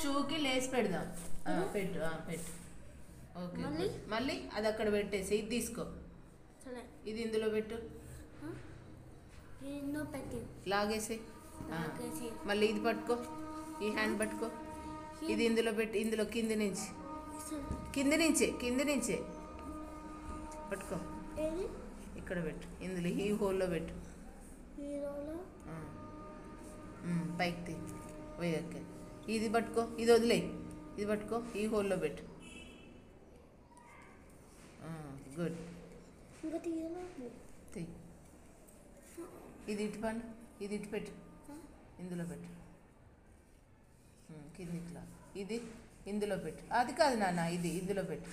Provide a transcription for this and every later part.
షూకి Lay's పెడదాం. పెట్టు పెట్టు. ఓకే మళ్ళీ అది అక్కడ పెట్టేసి ఇది తీసుకో. ఇది ఇందులో పెట్టు. లాగేసి మళ్ళీ ఇది పట్టుకో. ఈ హ్యాండ్ పట్టుకో. ఇది ఇందులో పెట్టి ఇందులో కింది నుంచే పట్టుకో. ఇక్కడ పెట్టు. ఇందులో ఈ హోల్లో పెట్టు. పైకి తీ. ఓకే ఇది పట్టుకో. ఇది వదిలే. ఇది పట్టుకో. ఈ హోల్లో పెట్టు. గుడ్. తీ. ఇది ఇటు పని. ఇది ఇటు పెట్టు. ఇందులో పెట్టు. కిందికిలా. ఇది ఇందులో పెట్టు. అది కాదు నాన్న, ఇది ఇందులో పెట్టు.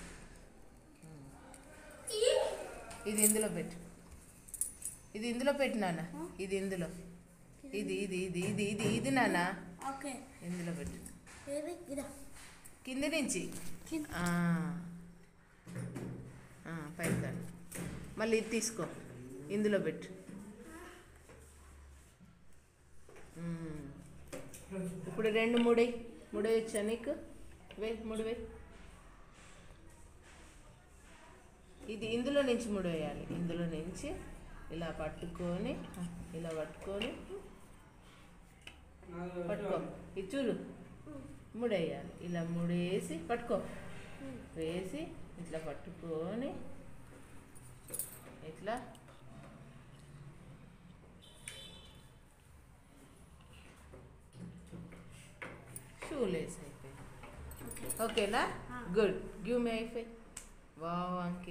ఇది ఇందులో పెట్టు. ఇది ఇందులో పెట్టు నాన్న. ఇది ఇందులో. ఇది నాన్న ఇందులో పెట్టు. కింది నుంచి పైకి. మళ్ళీ ఇది తీసుకో. ఇందులో పెట్టు. ఇప్పుడు 2 మూడేయచ్చా నీకు? మూడు వేయి. ఇది ఇందులో నుంచి 3 వేయాలి. ఇందులో నుంచి ఇలా పట్టుకొని పట్టుకో. ఇది చూడు 3 వేయాలి. ఇలా 3 వేసి పట్టుకో. వేసి ఇట్లా పట్టుకొని ఇట్లా షూ లేస్ అయిపోయింది. ఓకేనా? Good. Give me high five. Wow అంకి.